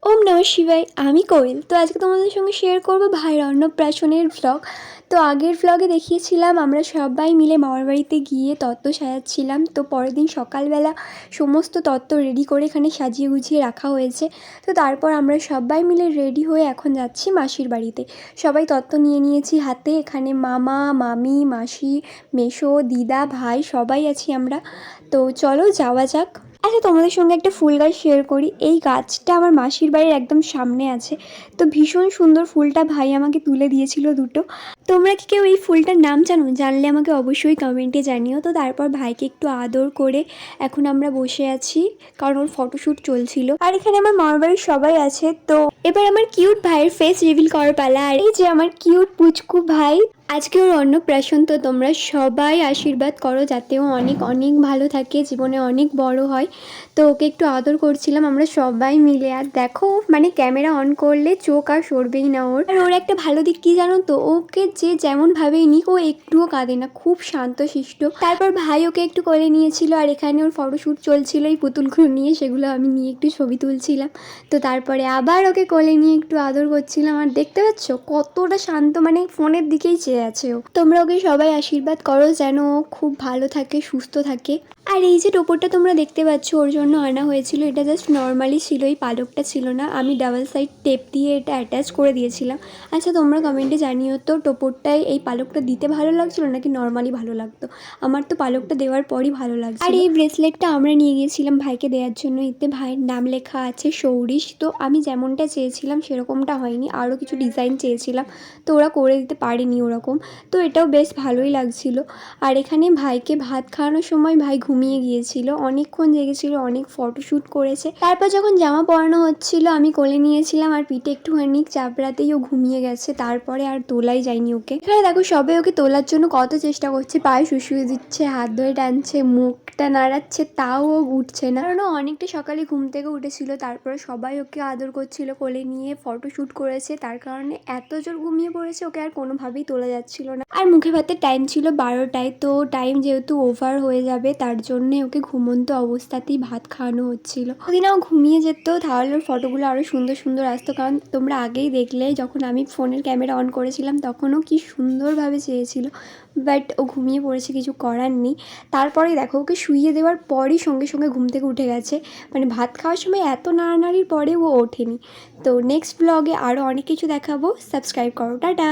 ওম নমঃ শিবায়। আমি কোয়েল। তো আজকে তোমাদের সঙ্গে শেয়ার করব ভাইয়ের অন্নপ্রাশনের ভ্লগ। তো আগের ভ্লগে দেখিয়েছিলাম আমরা সবাই মিলে মামার বাড়িতে গিয়ে তত্ত্ব সাজাচ্ছিলাম। তো পরের দিন সকালবেলা সমস্ত তত্ত্ব রেডি করে এখানে সাজিয়ে গুছিয়ে রাখা হয়েছে। তো তারপর আমরা সবাই মিলে রেডি হয়ে এখন যাচ্ছি মাসির বাড়িতে। সবাই তত্ত্ব নিয়ে নিয়েছি হাতে। এখানে মামা, মামি, মাসি, মেসো, দিদা, ভাই সবাই আছি আমরা। তো চলো যাওয়া যাক। আচ্ছা, তোমাদের সঙ্গে একটা ফুল গাছ শেয়ার করি। এই গাছটা আমার মাসির বাড়ির একদম সামনে আছে। তো ভীষণ সুন্দর ফুলটা ভাই আমাকে তুলে দিয়েছিল দুটো। তোমরা কি কেউ এই ফুলটার নাম জানো? জানলে আমাকে অবশ্যই কমেন্টে জানিও। তো তারপর ভাইকে একটু আদর করে এখন আমরা বসে আছি, কারণ ওর ফটোশ্যুট চলছিল। আর এখানে আমার মামার বাড়ির সবাই আছে। তো এবার আমার কিউট ভাইয়ের ফেস রিভিল করার পালা। আর এই যে আমার কিউট পুচকু ভাই, আজকে ওর অন্নপ্রাশন। তো তোমরা সবাই আশীর্বাদ করো যাতে ও অনেক অনেক ভালো থাকে, জীবনে অনেক বড় হয়। তো ওকে একটু আদর করছিলাম আমরা সবাই মিলে। আর দেখো, মানে ক্যামেরা অন করলে চোখ আর সরবেই না ওর। আর ওর একটা ভালো দিক কী জানো তো, ওকে যে যেমনভাবেই নিক ও একটুও কাঁদে না, খুব শান্তশিষ্ট। তারপর ভাই ওকে একটু কোলে নিয়েছিল আর এখানে ওর ফটোশ্যুট চলছিল এই পুতুলগুলো নিয়ে, সেগুলো আমি নিয়ে একটু ছবি তুলছিলাম। তো তারপরে আবার ওকে কোলে নিয়ে একটু আদর করছিলাম। আর দেখতে পাচ্ছ কতটা শান্ত, মানে ফোনের দিকেই চেয়ে আছে ও। তোমরা ওকে সবাই আশীর্বাদ করো যেন ও খুব ভালো থাকে, সুস্থ থাকে। আর এই যে টোপরটা তোমরা দেখতে পাচ্ছ ওর জন্য আনা হয়েছিল। এটা জাস্ট নর্মালি ছিল, এই পালকটা ছিল না। আমি ডাবল সাইড টেপ দিয়ে এটা অ্যাটাচ করে দিয়েছিলাম। আচ্ছা, তোমরা কমেন্টে জানিও তো টোপরটায় এই পালকটা দিতে ভালো লাগছিল নাকি নর্মালি ভালো লাগতো। আমার তো পালকটা দেওয়ার পরই ভালো লাগছে। আর এই ব্রেসলেটটা আমরা নিয়ে গিয়েছিলাম ভাইকে দেওয়ার জন্য। এতে ভাইয়ের নাম লেখা আছে সৌরিশ। তো আমি যেমনটা চেয়েছিলাম সেরকমটা হয়নি, আরও কিছু ডিজাইন চেয়েছিলাম, তো ওরা করে দিতে পারেনি ওরকম। তো এটাও বেশ ভালোই লাগছিল। আর এখানে ভাইকে ভাত খাওয়ানোর সময় ভাই ঘুমিয়ে গিয়েছিল, অনেকক্ষণ জেগেছিল, অনেক ফটোশ্যুট করেছে। তারপর যখন জামা পরানো হচ্ছিল আমি কোলে নিয়েছিলাম আর পিঠে একটুখানি চাপড়াতেই ও ঘুমিয়ে গেছে। তারপরে আর তোলাই যায়নি ওকে। এখানে দেখো সবাই ওকে তোলার জন্য কত চেষ্টা করছে, পায়ে শুশুয়ে দিচ্ছে, হাত ধরে টানছে, মুখটা নাড়াচ্ছে, তাও ও উঠছে না, কারণ ও অনেকটা সকালে ঘুম থেকে উঠেছিল। তারপরে সবাই ওকে আদর করছিল, কোলে নিয়ে ফটোশ্যুট করেছে, তার কারণে এত জোর ঘুমিয়ে পড়েছে ওকে আর কোনোভাবেই তোলা যাচ্ছিল না। আর মুখে ভাতের টাইম ছিল 12টায়। তো টাইম যেহেতু ওভার হয়ে যাবে তার জন্যে ওকে ঘুমন্ত অবস্থাতেই ভাত খাওয়ানো হচ্ছিল। যদি না ও ঘুমিয়ে যেত তাহলে ওর ফটোগুলো আরও সুন্দর সুন্দর আসতো, কারণ তোমরা আগেই দেখলে যখন আমি ফোনের ক্যামেরা অন করেছিলাম তখনও কি সুন্দরভাবে চেয়েছিল। বাট ও ঘুমিয়ে পড়েছে, কিছু করার নেই। তারপরেই দেখো ওকে শুইয়ে দেওয়ার পরই সঙ্গে সঙ্গে ঘুম থেকে উঠে গেছে, মানে ভাত খাওয়ার সময় এত নাড়ানাড়ির পরেও ও ওঠেনি। তো নেক্সট ব্লগে আরও অনেক কিছু দেখাবো। সাবস্ক্রাইব করো। টাটা।